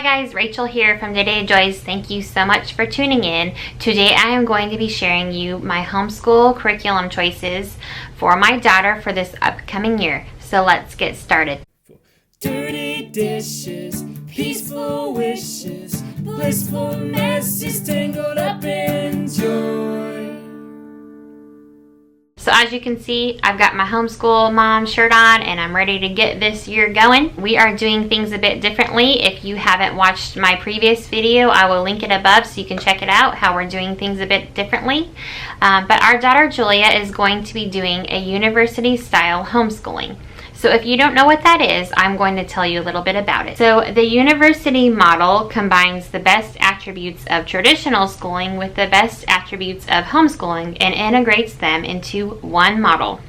guys, Rachel here from Day Joys. Thank you so much for tuning in. Today I am going to be sharing you my homeschool curriculum choices for my daughter for this upcoming year. So let's get started. Dirty dishes, peaceful wishes, blissful messes tangled up in joy. So as you can see, I've got my homeschool mom shirt on and I'm ready to get this year going. We are doing things a bit differently. If you haven't watched my previous video, I will link it above so you can check it out, how we're doing things a bit differently. But our daughter Julia is going to be doing a university style homeschooling. So if you don't know what that is, I'm going to tell you a little bit about it. So the university model combines the best attributes of traditional schooling with the best attributes of homeschooling and integrates them into one model.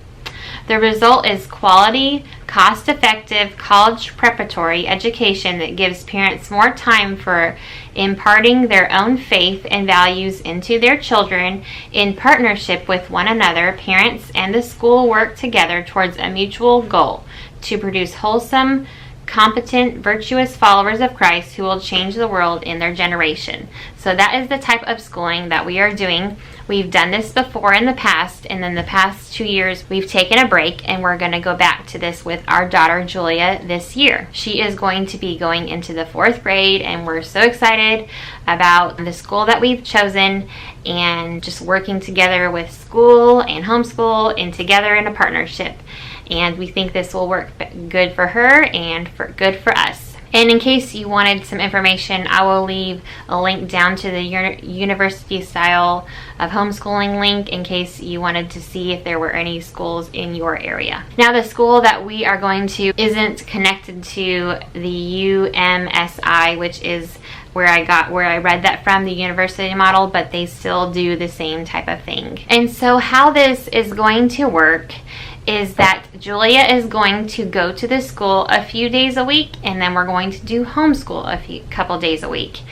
The result is quality, cost-effective, college preparatory education that gives parents more time for imparting their own faith and values into their children. In partnership with one another, parents and the school work together towards a mutual goal to produce wholesome, competent, virtuous followers of Christ who will change the world in their generation. So that is the type of schooling that we are doing. We've done this before in the past, and then the past 2 years we've taken a break, and we're going to go back to this with our daughter Julia this year. She is going to be going into the 4th grade, and we're so excited about the school that we've chosen and just working together with school and homeschool and together in a partnership. And we think this will work good for her and good for us. And in case you wanted some information, I will leave a link down to the university style of homeschooling link in case you wanted to see if there were any schools in your area. Now, the school that we are going to isn't connected to the UMSI, which is where I read that from, the university model, but they still do the same type of thing. And so how this is going to work is that Julia is going to go to the school a few days a week, and then we're going to do homeschool a couple days a week.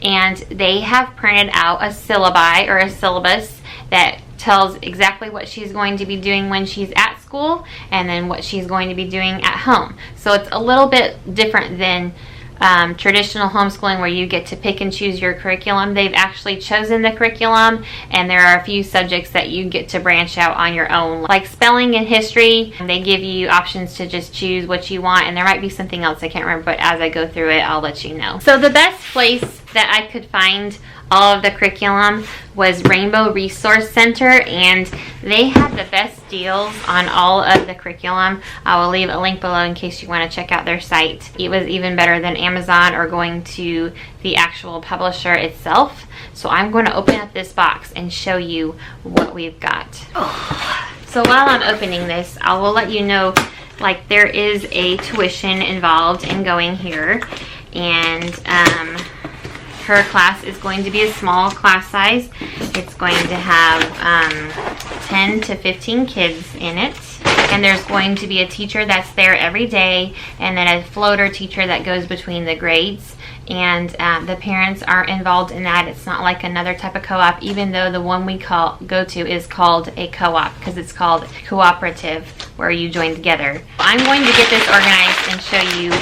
And they have printed out a syllabi or a syllabus that tells exactly what she's going to be doing when she's at school and then what she's going to be doing at home. So it's a little bit different than traditional homeschooling where you get to pick and choose your curriculum. They've actually chosen the curriculum, and there are a few subjects that you get to branch out on your own, like spelling and history. They give you options to just choose what you want, and there might be something else I can't remember, but as I go through it, I'll let you know. So the best place that I could find all of the curriculum was Rainbow Resource Center, and they had the best deals on all of the curriculum. I will leave a link below in case you want to check out their site. It was even better than Amazon or going to the actual publisher itself. So I'm going to open up this box and show you what we've got. So while I'm opening this, I will let you know, like, there is a tuition involved in going here, and her class is going to be a small class size. It's going to have 10 to 15 kids in it. And there's going to be a teacher that's there every day, and then a floater teacher that goes between the grades. And the parents aren't involved in that. It's not like another type of co-op, even though the one we go to is called a co-op, because it's called cooperative, where you join together. I'm going to get this organized and show you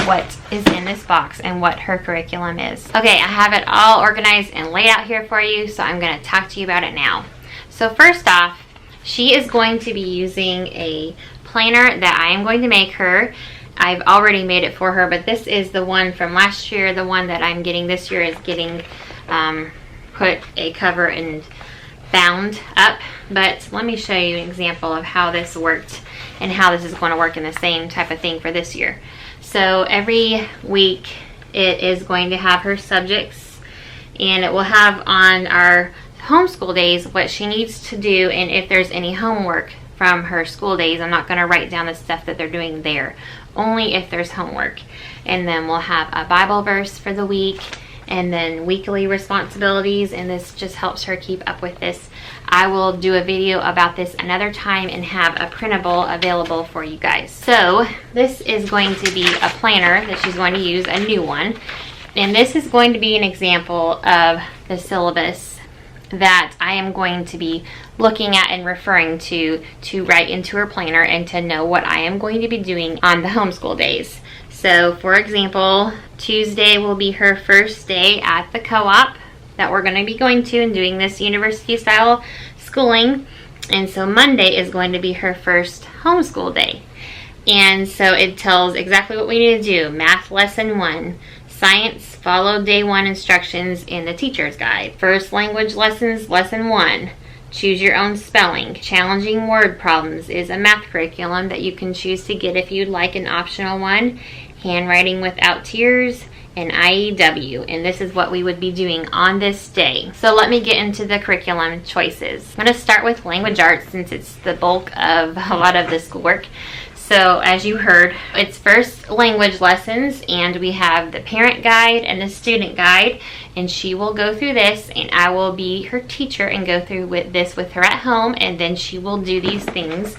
what is in this box and what her curriculum is. Okay, I have it all organized and laid out here for you, so I'm going to talk to you about it now. So first off, she is going to be using a planner that I am going to make her. I've already made it for her, but this is the one from last year. The one that I'm getting this year is getting put a cover and bound up. But let me show you an example of how this worked and how this is going to work in the same type of thing for this year. So every week it is going to have her subjects, and it will have on our homeschool days what she needs to do, and if there's any homework from her school days. I'm not going to write down the stuff that they're doing there, only if there's homework. And then we'll have a Bible verse for the week, and then weekly responsibilities, and this just helps her keep up with this. I will do a video about this another time and have a printable available for you guys. So this is going to be a planner that she's going to use, a new one, and this is going to be an example of the syllabus that I am going to be looking at and referring to write into her planner and to know what I am going to be doing on the homeschool days. So for example, Tuesday will be her first day at the co-op that we're going to be going to and doing this university style schooling. And so Monday is going to be her first homeschool day. And so it tells exactly what we need to do. Math lesson 1. Science, follow day 1 instructions in the teacher's guide. First language lessons, lesson 1. Choose your own spelling. Challenging word problems is a math curriculum that you can choose to get if you'd like an optional one. Handwriting without tears, and IEW, and this is what we would be doing on this day. So let me get into the curriculum choices. I'm going to start with language arts since it's the bulk of a lot of the schoolwork. So as you heard, it's first language lessons, and we have the parent guide and the student guide, and she will go through this, and I will be her teacher and go through this with her at home, and then she will do these things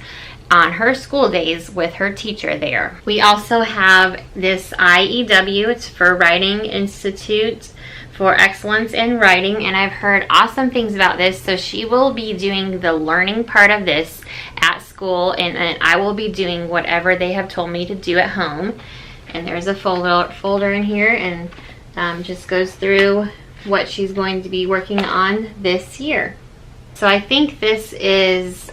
on her school days with her teacher there. We also have this IEW, it's for Writing Institute for Excellence in Writing, and I've heard awesome things about this. So she will be doing the learning part of this at school, and I will be doing whatever they have told me to do at home. And there's a folder in here, and just goes through what she's going to be working on this year. So I think this is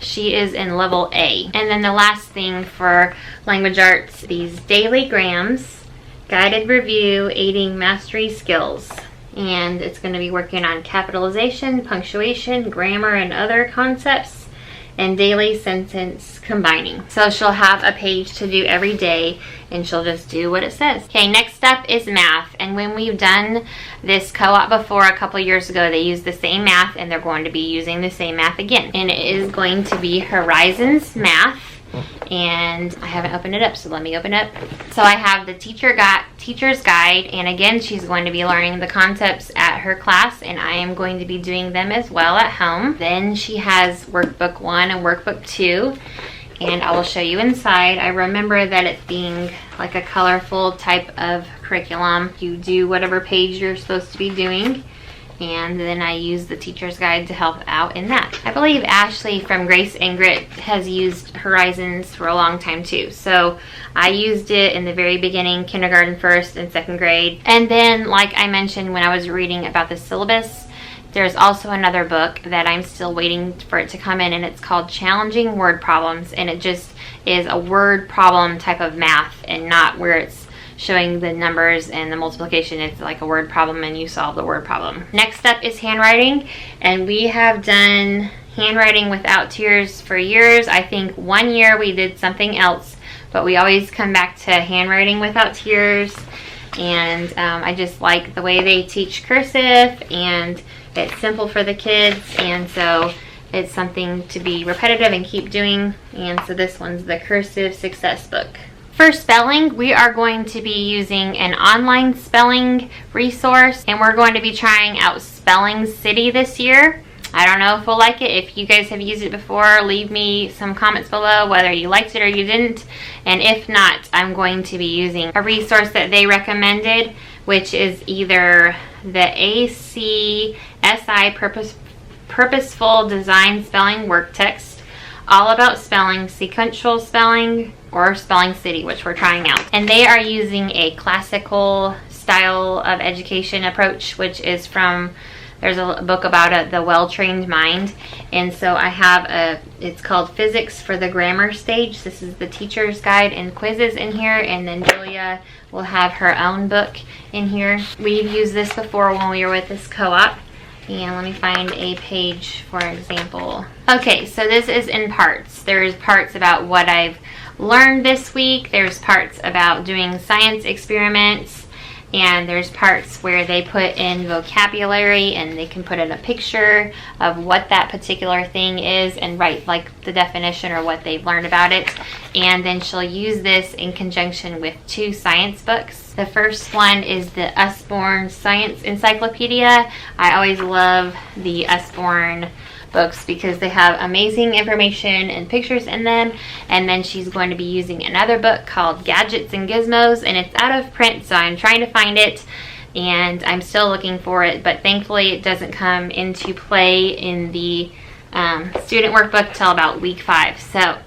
she is in level A. And then the last thing for language arts, these daily grams, guided review, aiding mastery skills. And it's going to be working on capitalization, punctuation, grammar, and other concepts, and daily sentence combining. So she'll have a page to do every day, and she'll just do what it says. Okay, next up is math. And when we've done this co-op before a couple years ago, they used the same math, and they're going to be using the same math again. And it is going to be Horizons Math. And I haven't opened it up, so let me open it up. So I have the teacher's guide, and again, she's going to be learning the concepts at her class, and I am going to be doing them as well at home. Then she has workbook 1 and workbook 2, and I will show you inside. I remember that it being like a colorful type of curriculum. You do whatever page you're supposed to be doing, and then I use the teacher's guide to help out in that. I believe Ashley from Grace and Grit has used Horizons for a long time too. So I used it in the very beginning, kindergarten, first and second grade. And then, like I mentioned when I was reading about the syllabus, there's also another book that I'm still waiting for it to come in, and it's called Challenging Word Problems, and it just is a word problem type of math, and not where it's showing the numbers and the multiplication. It's like a word problem and you solve the word problem. Next up is handwriting, and we have done handwriting without tears for years. I think one year we did something else, but we always come back to handwriting without tears. And I just like the way they teach cursive, and it's simple for the kids, and so it's something to be repetitive and keep doing. And so this one's the Cursive Success Book. For spelling, we are going to be using an online spelling resource, and we're going to be trying out Spelling City this year. I don't know if we'll like it. If you guys have used it before, leave me some comments below whether you liked it or you didn't. And if not, I'm going to be using a resource that they recommended, which is either the ACSI Purposeful Design Spelling Work Text, All About Spelling, Sequential Spelling, or Spelling City, which we're trying out. And they are using a classical style of education approach, which is from, there's a book about it, The Well-Trained Mind. And so I have it's called Physics for the Grammar Stage. This is the teacher's guide and quizzes in here, and then Julia will have her own book in here. We've used this before when we were with this co-op. And let me find a page for example. Okay, so this is in parts. There's parts about what I've learned this week. There's parts about doing science experiments. And there's parts where they put in vocabulary, and they can put in a picture of what that particular thing is and write like the definition or what they've learned about it. And then she'll use this in conjunction with 2 science books. The first one is the Usborne Science Encyclopedia. I always love the Usborne books because they have amazing information and pictures in them. And then she's going to be using another book called Gadgets and Gizmos, and it's out of print, so I'm trying to find it, and I'm still looking for it, but thankfully it doesn't come into play in the student workbook till about week 5. So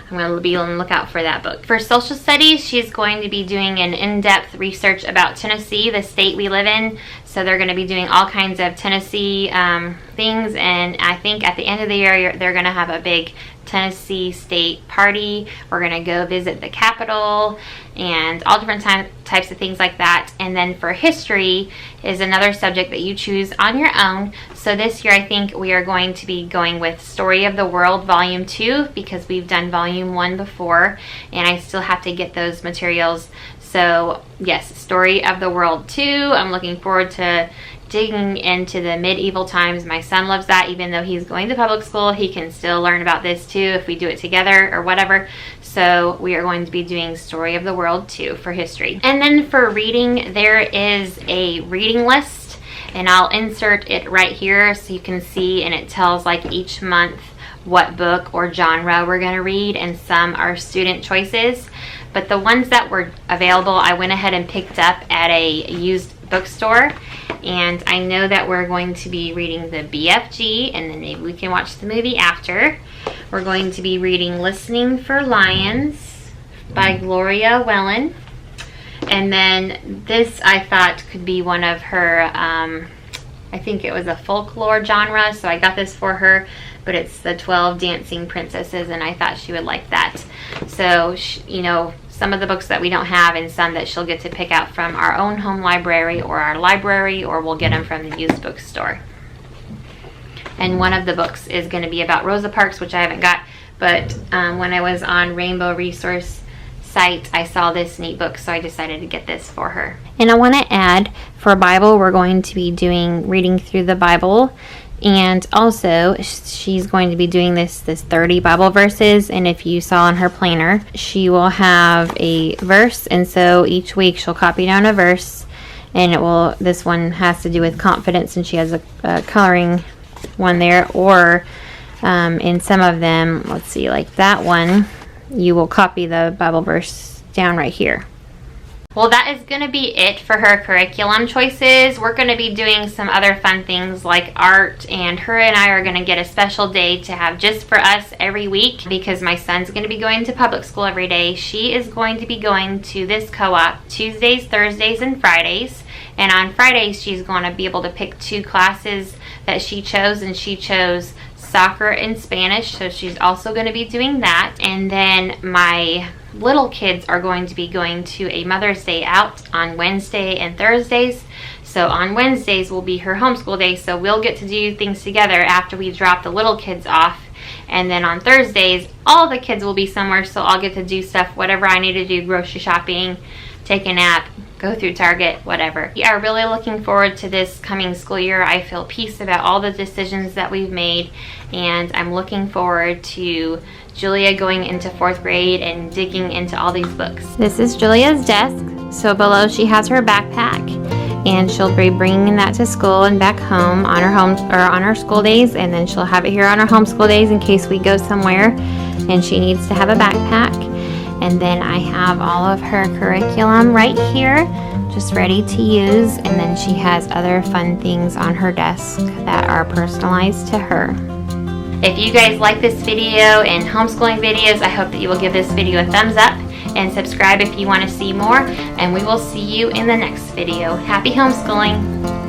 I'm going to be on the lookout for that book. For social studies, she's going to be doing an in-depth research about Tennessee, the state we live in. So they're going to be doing all kinds of Tennessee things, and I think at the end of the year they're going to have a big Tennessee state party. We're going to go visit the Capitol and all different types of things like that. And then for history is another subject that you choose on your own. So this year I think we are going to be going with Story of the World Volume 2 because we've done Volume 1 before and I still have to get those materials. So yes, Story of the World 2. I'm looking forward to digging into the medieval times. My son loves that. Even though he's going to public school, he can still learn about this too if we do it together or whatever. So we are going to be doing Story of the World 2 for history. And then for reading, there is a reading list, and I'll insert it right here so you can see, and it tells like each month what book or genre we're going to read, and some are student choices. But the ones that were available, I went ahead and picked up at a used bookstore, and I know that we're going to be reading the BFG, and then maybe we can watch the movie after. We're going to be reading Listening for Lions by Gloria Wellen, and then this I thought could be one of her, I think it was a folklore genre, so I got this for her, but it's the 12 Dancing Princesses, and I thought she would like that. So, you know, some of the books that we don't have and some that she'll get to pick out from our own home library or our library, or we'll get them from the used bookstore. And one of the books is going to be about Rosa Parks, which I haven't got, but when I was on Rainbow Resource site, I saw this neat book, so I decided to get this for her. And I want to add, for Bible, we're going to be reading through the Bible. And also, she's going to be doing this 30 Bible verses, and if you saw on her planner, she will have a verse, and so each week she'll copy down a verse, and this one has to do with confidence, and she has a coloring one there, or in some of them, let's see, like that one, you will copy the Bible verse down right here. Well, that is going to be it for her curriculum choices. We're going to be doing some other fun things like art, and her and I are going to get a special day to have just for us every week because my son's going to be going to public school every day. She is going to be going to this co-op Tuesdays, Thursdays, and Fridays. And on Fridays, she's going to be able to pick 2 classes that she chose, and she chose soccer and Spanish, so she's also going to be doing that. And then my little kids are going to be going to a Mother's Day out on Wednesday and Thursdays. So on Wednesdays will be her homeschool day, so we'll get to do things together after we drop the little kids off. And then on Thursdays, all the kids will be somewhere, so I'll get to do stuff, whatever I need to do, grocery shopping, take a nap, go through Target, whatever. We are really looking forward to this coming school year. I feel peace about all the decisions that we've made, and I'm looking forward to Julia going into 4th grade and digging into all these books. This is Julia's desk. So below she has her backpack, and she'll be bringing that to school and back home on her school days, and then she'll have it here on her homeschool days in case we go somewhere and she needs to have a backpack. And then I have all of her curriculum right here, just ready to use, and then she has other fun things on her desk that are personalized to her. If you guys like this video and homeschooling videos, I hope that you will give this video a thumbs up and subscribe if you want to see more, and we will see you in the next video. Happy homeschooling!